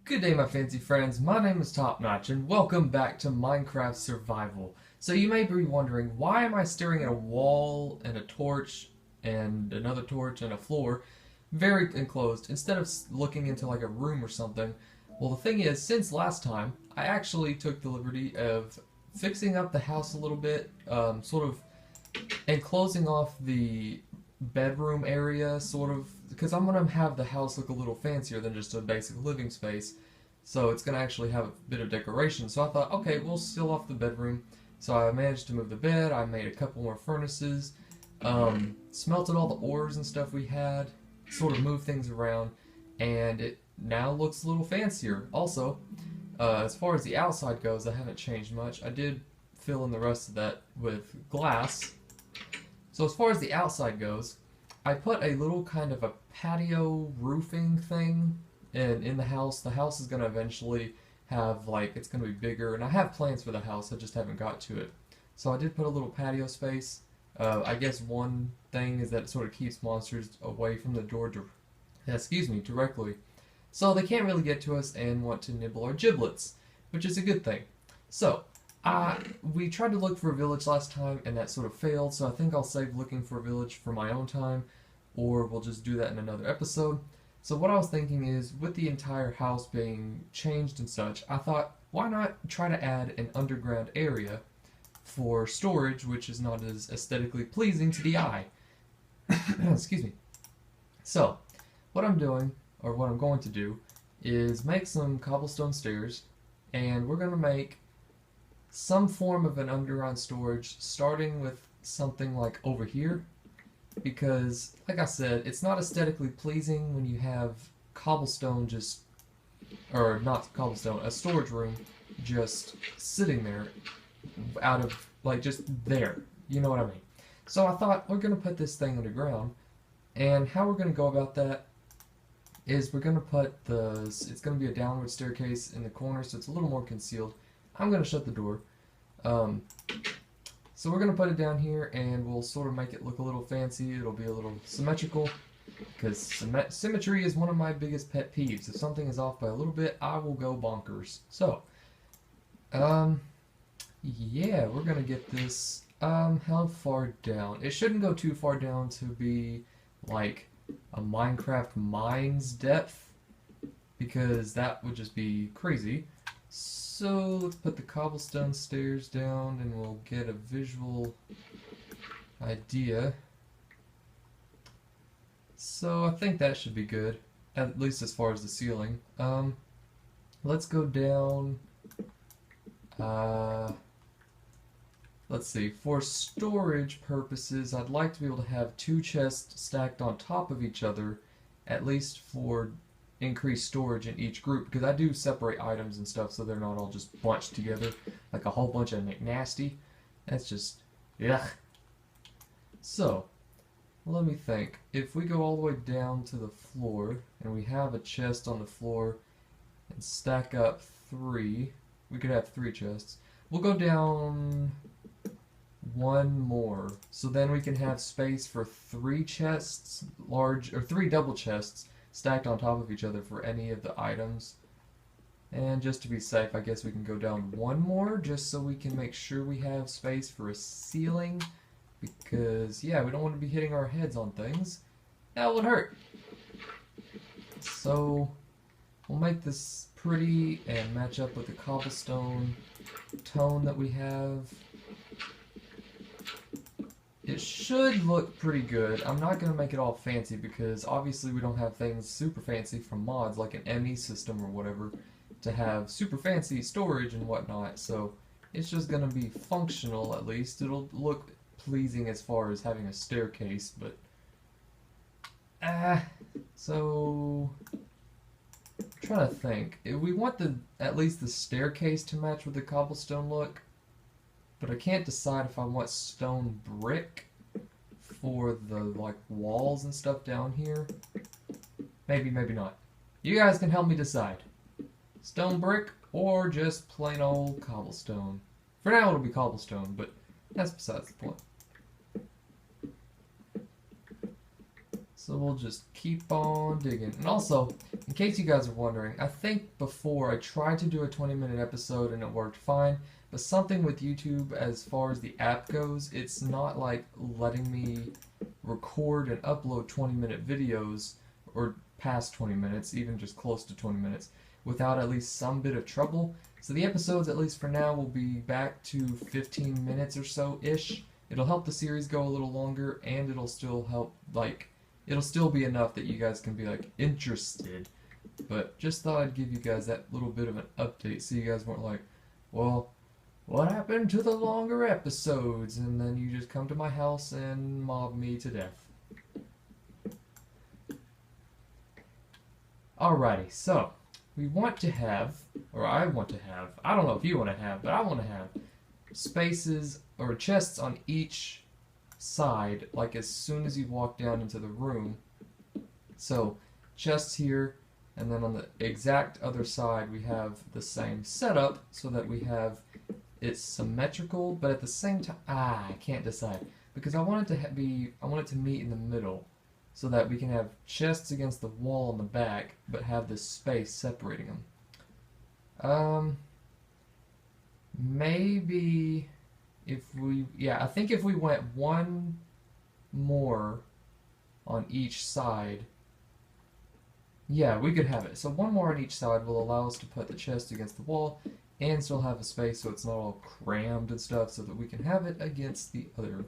Good day, my fancy friends. My name is Topnotch, and welcome back to Minecraft Survival. So you may be wondering, why am I staring at a wall and a torch and another torch and a floor, very enclosed, instead of looking into like a room or something? Well, the thing is, since last time, I actually took the liberty of fixing up the house a little bit, sort of enclosing off the bedroom area, sort of, because I'm going to have the house look a little fancier than just a basic living space. So it's going to actually have a bit of decoration. So I thought, okay, we'll seal off the bedroom. So I managed to move the bed. I made a couple more furnaces, smelted all the ores and stuff we had, sort of moved things around, and it now looks a little fancier. Also, as far as the outside goes, I haven't changed much. I did fill in the rest of that with glass. So as far as the outside goes, I put a little kind of a patio roofing thing in the house. The house is going to eventually have, like, it's going to be bigger, and I have plans for the house, I just haven't got to it. So I did put a little patio space. I guess one thing is that it sort of keeps monsters away from the door, directly. So they can't really get to us and want to nibble our giblets, which is a good thing. So, we tried to look for a village last time, and that sort of failed, so I think I'll save looking for a village for my own time, or we'll just do that in another episode. So what I was thinking is, with the entire house being changed and such, I thought, why not try to add an underground area for storage, which is not as aesthetically pleasing to the eye. Excuse me. So, what I'm doing, or what I'm going to do, is make some cobblestone stairs, and we're going to make some form of an underground storage, starting with something like over here, because, like I said, it's not aesthetically pleasing when you have cobblestone just, or not cobblestone, a storage room just sitting there out of, like, just there. You know what I mean? So I thought, we're going to put this thing underground, and how we're going to go about that is we're going to put it's going to be a downward staircase in the corner, so it's a little more concealed. I'm going to shut the door. So we're going to put it down here, and we'll sort of make it look a little fancy. It'll be a little symmetrical, because symmetry is one of my biggest pet peeves. If something is off by a little bit, I will go bonkers. So, yeah, we're going to get this, how far down? It shouldn't go too far down to be, like, a Minecraft mine's depth, because that would just be crazy. So let's put the cobblestone stairs down, and we'll get a visual idea. So I think that should be good, at least as far as the ceiling. Let's go down. Let's see. For storage purposes, I'd like to be able to have two chests stacked on top of each other, at least for increased storage in each group, because I do separate items and stuff so they're not all just bunched together like a whole bunch of McNasty. That's just, yuck. So, let me think. If we go all the way down to the floor, and we have a chest on the floor, and stack up three, we could have three chests. We'll go down one more, so then we can have space for three chests, three double chests, stacked on top of each other for any of the items. And just to be safe, I guess we can go down one more, just so we can make sure we have space for a ceiling, because, yeah, we don't want to be hitting our heads on things. That would hurt. So, we'll make this pretty and match up with the cobblestone tone that we have. It should look pretty good. I'm not going to make it all fancy, because obviously we don't have things super fancy from mods like an ME system or whatever to have super fancy storage and whatnot, so it's just going to be functional at least. It'll look pleasing as far as having a staircase, but so I'm trying to think. We want at least the staircase to match with the cobblestone look, but I can't decide if I want stone brick for the, like, walls and stuff down here. Maybe, maybe not. You guys can help me decide. Stone brick or just plain old cobblestone. For now it'll be cobblestone, but that's besides the point. So we'll just keep on digging. And also, in case you guys are wondering, I think before I tried to do a 20-minute episode and it worked fine, but something with YouTube as far as the app goes, it's not like letting me record and upload 20-minute videos or past 20 minutes, even just close to 20 minutes, without at least some bit of trouble. So the episodes, at least for now, will be back to 15 minutes or so-ish. It'll help the series go a little longer, and it'll still help, like, it'll still be enough that you guys can be, like, interested. But just thought I'd give you guys that little bit of an update so you guys weren't like, well, what happened to the longer episodes? And then you just come to my house and mob me to death. Alrighty, so we want to have, or I want to have, I don't know if you want to have, but I want to have spaces or chests on each side, like as soon as you walk down into the room. So chests here, and then on the exact other side we have the same setup so that we have it's symmetrical, but at the same time, I can't decide because I want it to meet in the middle so that we can have chests against the wall in the back, but have this space separating them. Maybe if we, I think if we went one more on each side, yeah, we could have it. So one more on each side will allow us to put the chest against the wall and still have a space so it's not all crammed and stuff, so that we can have it against the other.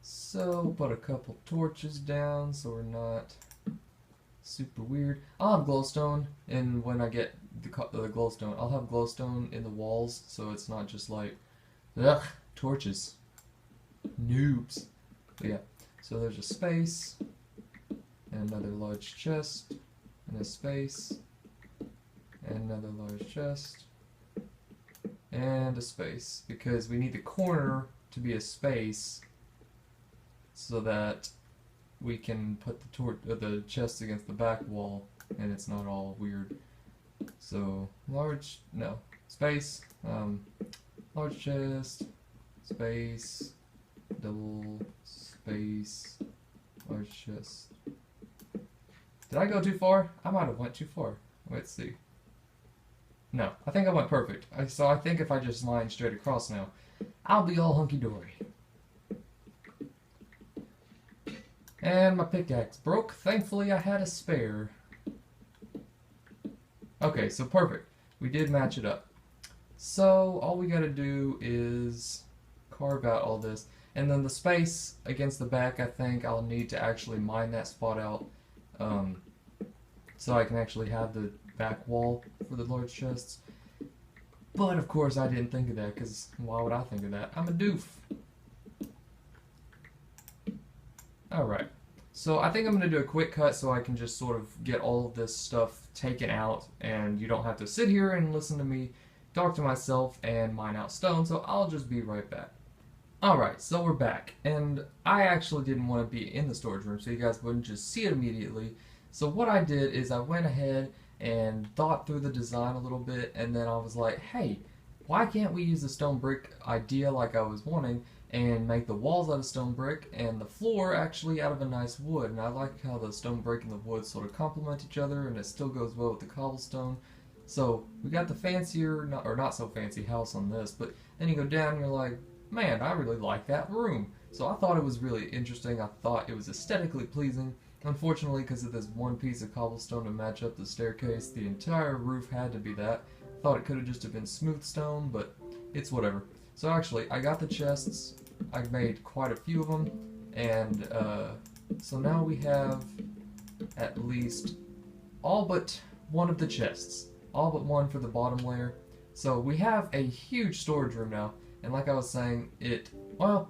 So put a couple torches down so we're not super weird. I'll have glowstone, and when I get the glowstone, I'll have glowstone in the walls so it's not just like, ugh, torches. Noobs. But yeah, so there's a space, and another large chest, and a space, and another large chest, and a space, because we need the corner to be a space so that we can put the chest against the back wall and it's not all weird. So space, large chest, space, double space, large chest. Did I go too far? I might have went too far. Let's see. No, I think I went perfect. So I think if I just line straight across now, I'll be all hunky-dory. And my pickaxe broke. Thankfully I had a spare. Okay, so perfect. We did match it up. So all we gotta do is carve out all this. And then the space against the back, I think I'll need to actually mine that spot out. So I can actually have the back wall for the large chests. But of course I didn't think of that, because why would I think of that? I'm a doof. Alright, so I think I'm going to do a quick cut so I can just sort of get all of this stuff taken out and you don't have to sit here and listen to me talk to myself and mine out stone, so I'll just be right back. Alright, so we're back, and I actually didn't want to be in the storage room so you guys wouldn't just see it immediately. So what I did is I went ahead and thought through the design a little bit, and then I was like, hey, why can't we use the stone brick idea like I was wanting and make the walls out of stone brick and the floor actually out of a nice wood? And I like how the stone brick and the wood sort of complement each other, and it still goes well with the cobblestone. So we got the fancier, or not so fancy house on this, but then you go down and you're like, man, I really like that room. So I thought it was really interesting. I thought it was aesthetically pleasing. Unfortunately, because of this one piece of cobblestone to match up the staircase, the entire roof had to be that. I thought it could have just been smooth stone, but it's whatever. So actually, I got the chests. I made quite a few of them, and so now we have at least all but one of the chests. All but one for the bottom layer. So we have a huge storage room now, and like I was saying, well,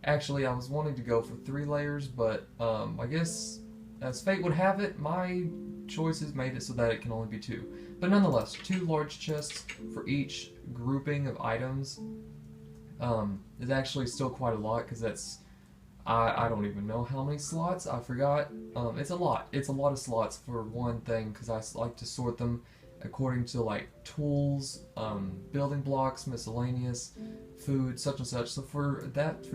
actually I was wanting to go for 3 layers, but I guess as fate would have it, my choices made it so that it can only be 2. But nonetheless, 2 large chests for each grouping of items is actually still quite a lot, because that's, I don't even know how many slots, I forgot. It's a lot. It's a lot of slots for one thing, because I like to sort them according to like tools, building blocks, miscellaneous, food, such and such. So for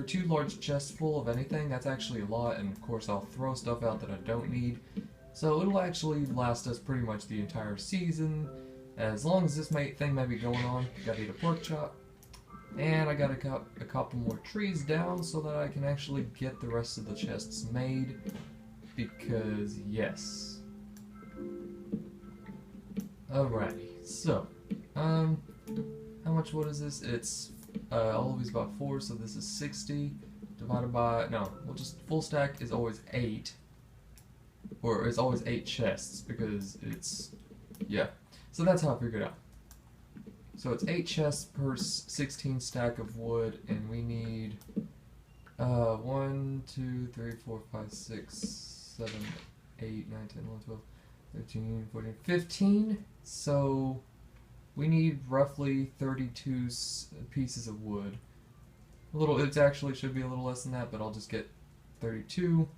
2 large chests full of anything, that's actually a lot. And of course, I'll throw stuff out that I don't need. So it'll actually last us pretty much the entire season, as long as this thing may be going on. Gotta eat a pork chop. And I gotta cut a couple more trees down so that I can actually get the rest of the chests made. Because, yes. Alrighty, so, how much wood is this? It's, all of these about 4, so this is 60, divided by, no, we'll just, full stack is always 8, or it's always 8 chests, because it's, yeah, so that's how I figured it out. So it's 8 chests per 16 stack of wood, and we need, 1, 2, 3, 4, 5, 6, 7, 8, 9, 10, 11, 12, 13, 14, 15. So we need roughly 32 pieces of wood. It actually should be a little less than that, but I'll just get 32.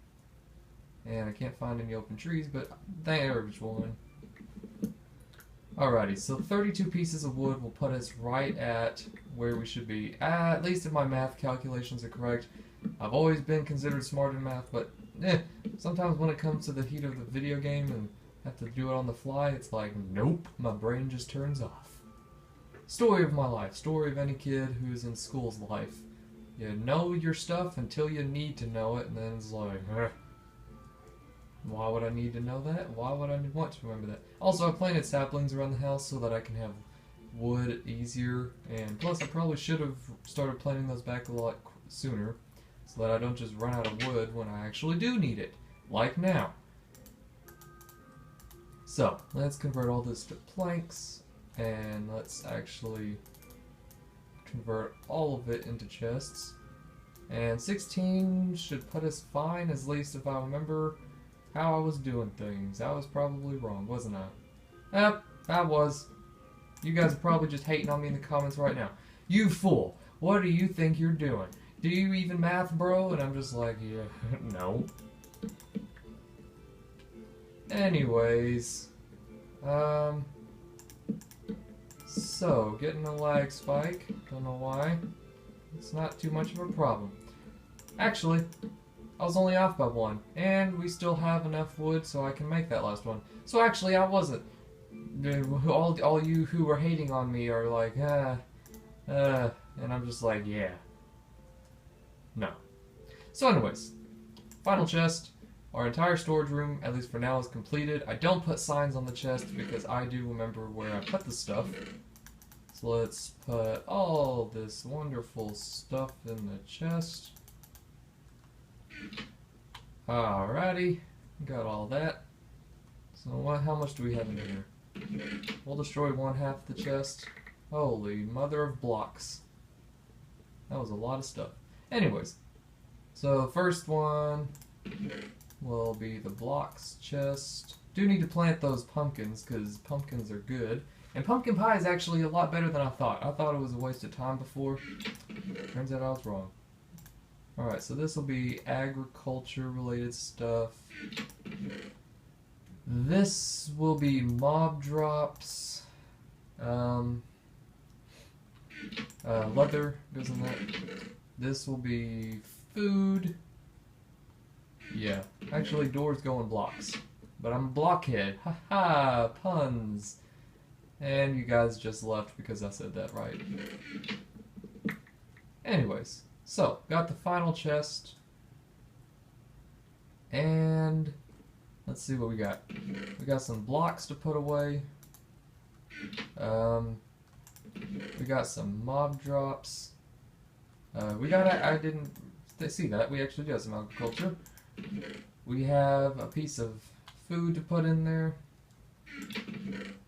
And I can't find any open trees, but there's one. Alrighty, so 32 pieces of wood will put us right at where we should be. At least if my math calculations are correct. I've always been considered smart in math, but sometimes when it comes to the heat of the video game and have to do it on the fly, it's like, nope, my brain just turns off. Story of my life, story of any kid who's in school's life. You know your stuff until you need to know it, and then it's like, why would I need to know that? Why would I want to remember that? Also, I planted saplings around the house so that I can have wood easier, and plus I probably should have started planting those back a lot sooner, so that I don't just run out of wood when I actually do need it, like now. So, let's convert all this to planks, and let's actually convert all of it into chests. And 16 should put us fine, at least if I remember how I was doing things. I was probably wrong, wasn't I? Yep, I was. You guys are probably just hating on me in the comments right now. You fool! What do you think you're doing? Do you even math, bro? And I'm just like, yeah, no. Anyways, so getting a lag spike, don't know why. It's not too much of a problem. Actually, I was only off by 1, and we still have enough wood so I can make that last one. So actually, I wasn't. All you who were hating on me are like, and I'm just like, yeah. No. So anyways, final chest. Our entire storage room, at least for now, is completed. I don't put signs on the chest because I do remember where I put the stuff. So let's put all this wonderful stuff in the chest. Alrighty, got all that. So how much do we have in here? We'll destroy 1/2 the chest. Holy mother of blocks. That was a lot of stuff. Anyways, so the first one will be the blocks chest. Do need to plant those pumpkins because pumpkins are good. And pumpkin pie is actually a lot better than I thought. I thought it was a waste of time before. Turns out I was wrong. Alright, so this will be agriculture related stuff. This will be mob drops. Leather goes in that. This will be food. Yeah, actually doors go in blocks. But I'm a blockhead. Haha, puns. And you guys just left because I said that right. Anyways, so got the final chest. And let's see what we got. We got some blocks to put away. We got some mob drops. I didn't see that. We actually do have some agriculture. We have a piece of food to put in there.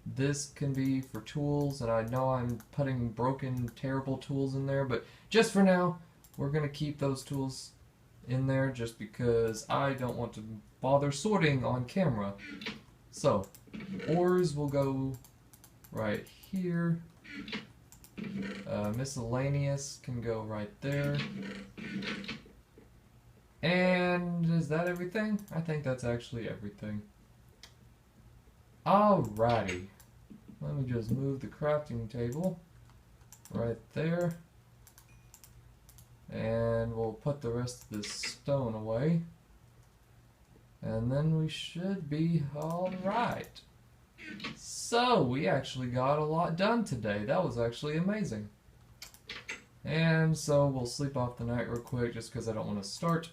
This can be for tools, and I know I'm putting broken, terrible tools in there, but just for now, we're going to keep those tools in there just because I don't want to bother sorting on camera. So, ores will go right here. Miscellaneous can go right there. And is that everything? I think that's actually everything. Alrighty. let me just move the crafting table right there. And we'll put the rest of this stone away. And then we should be alright. So, we actually got a lot done today. That was actually amazing. And so we'll sleep off the night real quick just because I don't want to start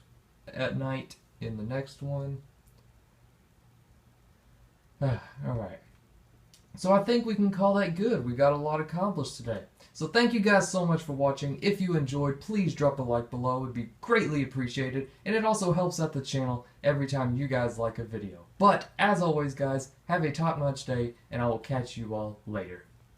at night in the next one. Alright. So I think we can call that good. We got a lot accomplished today. So thank you guys so much for watching. If you enjoyed, please drop a like below. It would be greatly appreciated. And it also helps out the channel every time you guys like a video. But as always guys, have a top-notch day and I will catch you all later.